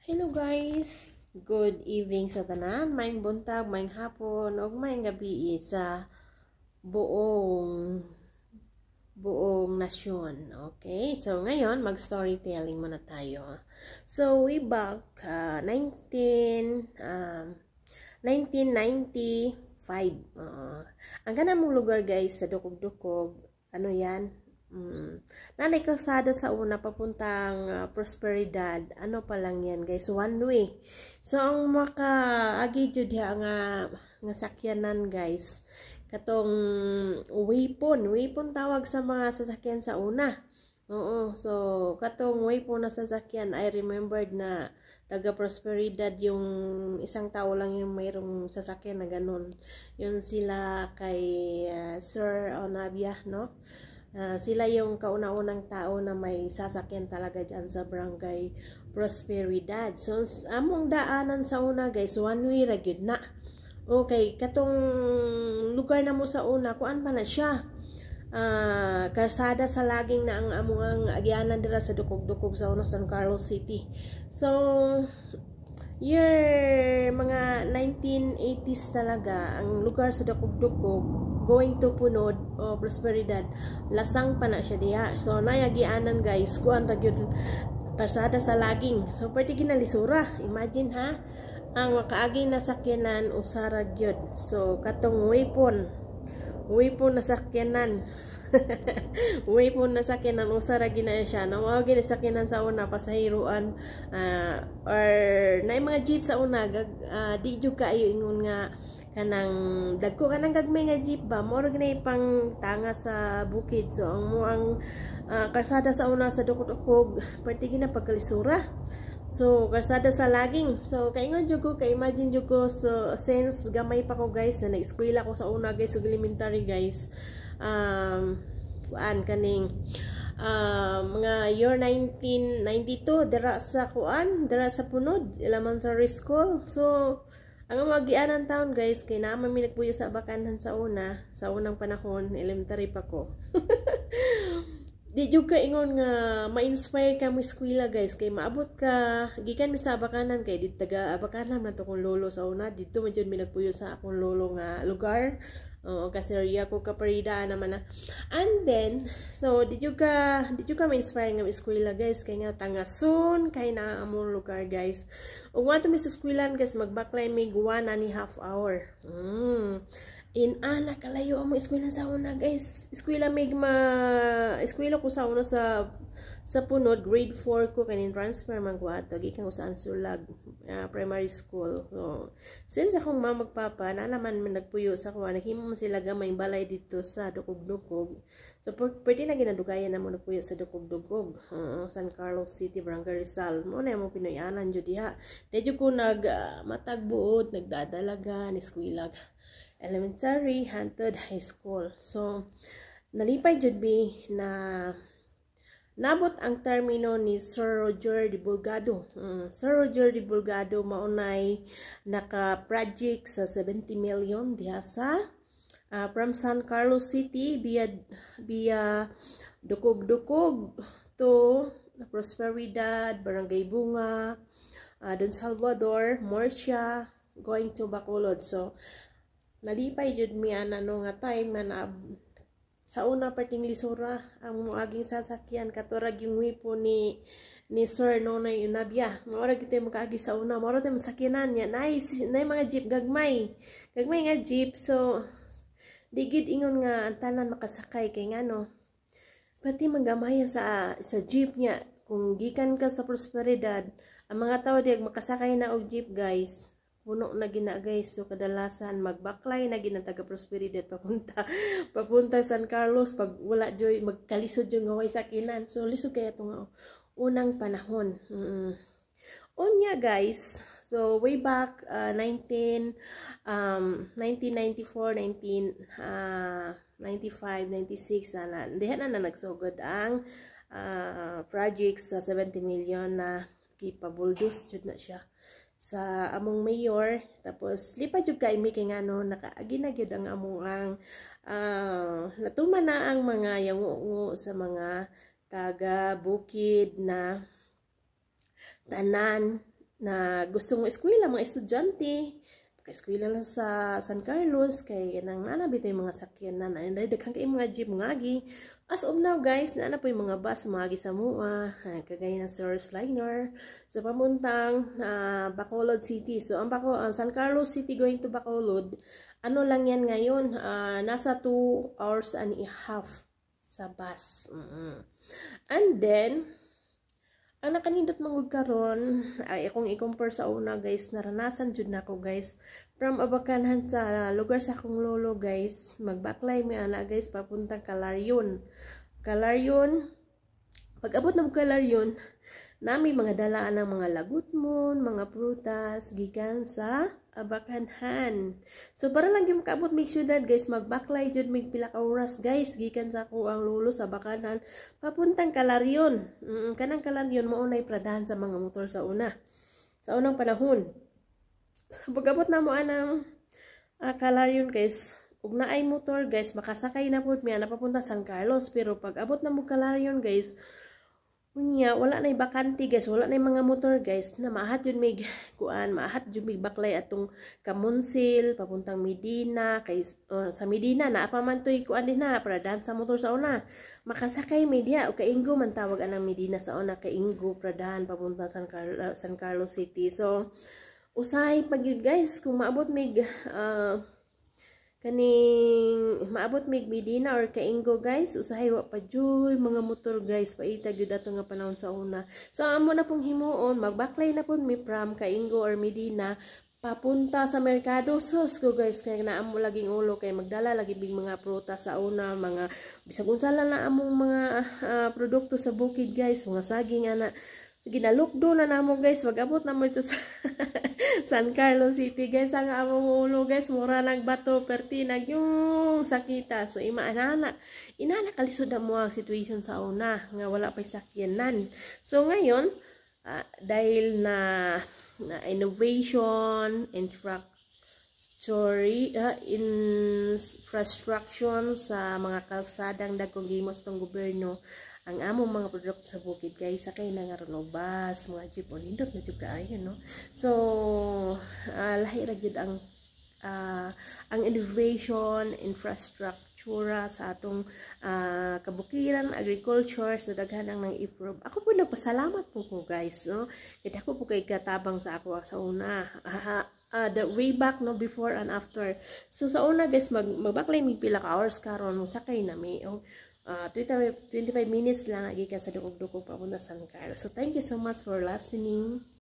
Hello guys! Good evening sa tanan, maayong buntag, maayong hapon, ug maayong gabi sa buong nasyon. Okay? So ngayon mag-storytelling muna tayo. So way back 1995. Ang ganang lugar guys sa Dukog-Dukog, ano yan? Nanay kalsada sa una papuntang Prosperidad. Ano pa lang yan guys, one way. So ang makaagi jud nga sakyanan guys, katong waypon tawag sa mga sasakyan sa una. Oo, so katong waypon na sasakyan, I remembered na taga Prosperidad yung isang tao lang yung mayroong sasakyan na ganun. Yun sila kay Sir Onabia, no? Sila yung kauna-unang tao na may sasakyan talaga dyan sa barangay Prosperidad. So, among daanan sa una guys, one way ra gyud na. Okay, katong lugar na mo sa una, kuan pa na siya. Karsada sa laging na ang among agyanan dira sa Dukog-Dukog sa una, San Carlos City. So, year mga 1980s talaga, ang lugar sa Dukog-Dukog going to Punod o Prosperidad, lasang pa na siya diha. So nayagianan guys, kuan ra gyud karsada sa laging. So pwede ginalisura, imagine ha, ang makaaging nasakyanan usara gyud. So katong waypon na sakyanan waypon na sakyanan usara gina siya. No, mao gini sakyanan sa una pasahiruan or na mga jeep sa una di jud kaayo ingon nga kanang dagko kanang gagmay nga jeep ba mo ginay pang tanga sa bukid. So ang mo ang karsada sa una sa Dukog-Dukog pwede gina pagkalisura. So karsada sa laging, so kaingon jud ko, kay imagine jud ko, so since gamay pa ko guys na eskwela ko sa una guys, ug elementary guys, kuan kaning mga year 1992 dira sa Punod Elementary School. So ang magianan taon guys, kay naman mi nagpuyo sa bakanan sa unang panahon, elementary pa ko. Di jud ka ingon nga ma-inspire ka mo eskwela guys, kay maabot ka gikan mi sa bakanan, kay di taga bakanan man to kong lolo sa una, dito man jud mi nagpuyo sa akong lolo nga lugar. Kasi area ko kaparida naman na. And then, so di jud ka ma-inspire nga eskwela guys, kay nga tangason kay na among lugar guys. Ug wa to mi sa eskwelan guys, magbaklay mig 1.5 hour. Kalayo amo eskwela sa una guys. Eskwela ko sa una sa Punod, grade 4 ko kanin transfer man ko ato gikan ko sa Ansulag primary school. So since akong mama magpapa na naman man nagpuyo sa kuha, naghimo man sila gamay balay dito sa Dukog-Dukog. So pwede na ginadugayan na mo nagpuyo sa Dukog-Dukog, San Carlos City, Barangay Rizal. Mo na mo Pinoyanan jud diha. Medyo ko matagbuot, nagdadalaga ni eskwela elementary hangtod high school. So nalipay jud bi na nabot ang termino ni Sir Roger de Bulgado. Sir Roger de Bulgado maunay naka-project sa 70 million diha sa from San Carlos City via Dukog-Dukog to Prosperidad, Barangay Bunga, Don Salvador, Murcia, going to Bacolod. So nalipay jud mi ano nga time na sa una parting lisura ang moaging sasakyan katurag yung wipo ni Sir Nonoy Onabia. Maura kita makaagi sa una, maura tayo masakyanan niya. Nice, na mga jeep gagmay nga jeep. So digid ingon nga ang tanan makasakay kay nga no, pati magamaya sa jeep niya. Kung gikan ka sa Prosperidad, ang mga tao diag makasakay na og jeep guys, puno na gina guys. So kadalasan magbaklay na gina taga Prosperidad papunta San Carlos, pag wala joy magkalisod yung ngaway sakinan. So lisod kaya itong unang panahon. Unya guys, so way back 1994, 1995, 96 diha na nagsugod ang project sa 70 million na kipabuldos jud na siya sa among mayor. Tapos lipa jud kay mi kay ngano nakaagi na gyud ang among natuman na ang mga yangungo sa mga taga bukid na tanan na gusto mo eskwela, mga estudyante, eskwela lang sa San Carlos, kay nang nanabito yung mga sakyan na daghang kay mga jeep ngagi. As of now guys, naana po yung mga bus ngagi sa mua, kagaya ng Source Liner, so pamuntang Bacolod City. So ang San Carlos City going to Bacolod, ano lang yan ngayon, nasa 2 hours and a half sa bus. And then, ang nakanindot mangud karon ay akong i-compare sa una guys, naranasan jud nako guys from Abacanhan sa lugar sa akong lolo guys, magbaklay mi ana guys papuntang Kalaryon. Pag abot na Kalaryon, nami mga dalaan ng mga lagutmon, mga prutas gikan sa Abacanhan. So para lang yung kaabot mig syudad guys, magbaklay jud mig pila ka oras guys gikan sa ako ang lolo sa Abacanhan papuntang Kalaryon. Kanang Kalaryon mao nay pradahan sa mga motor sa unang panahon. Pag abot na mo anang Kalaryon guys, ug naay motor guys, makasakay na pud mi ana papunta San Carlos, pero pag abot na mo Kalaryon guys, unya wala nay bakante guys, wala nay mga motor guys, na maahat yun mig kuan, maahat yun mig baklay atong Kamunsil papuntang Medina kay sa Medina na pa man toy kuan din na pradahan sa motor sa una, makasakay media o kainggo man tawag anang Medina sa una, kainggo pradahan papuntang San Carlos City. So usahay pag yun guys, kung maabot mig kaning maabot mig Medina or Kainggo guys, usahay wa pa joy mga motor guys, paita gyud ato nga panahon sa una. So amo na pong himuon, magbaklay na pud mi from Kainggo or Medina papunta sa merkado. Sus ko guys, kay naamo laging ulo kay magdala lagi big mga prutas sa una, mga bisag unsa lang na among mga produkto sa bukid guys, mga saging ana ginalukdo na namo guys, wag-abot na mo ito sa San Carlos City guys. Ang among ulo guys, mura nagbato perti yung sakita. So inana kalisod na mo ang situation sa una nga wala pay sakyanan. So ngayon dahil na innovation, infrastructure sa mga kalsadang dagkong gimos ng gobyerno, ang among mga produkto sa bukid guys, sakay na nga ron bus, mga jeep, o lindot na jud kaayo no. So lahi ra gyud ang innovation, infrastructure sa atong kabukiran, agriculture, so daghan ang nang improve. Ako po nagpasalamat po ko guys, no. Kaya ako po kay katabang sa ako sa una. The way back no, before and after. So sa una guys, magbaklay mig pila ka hours karon mo sakay na may 25 minutes lang gikan sa dukog-dukog papunta sa San Carlos. So thank you so much for listening.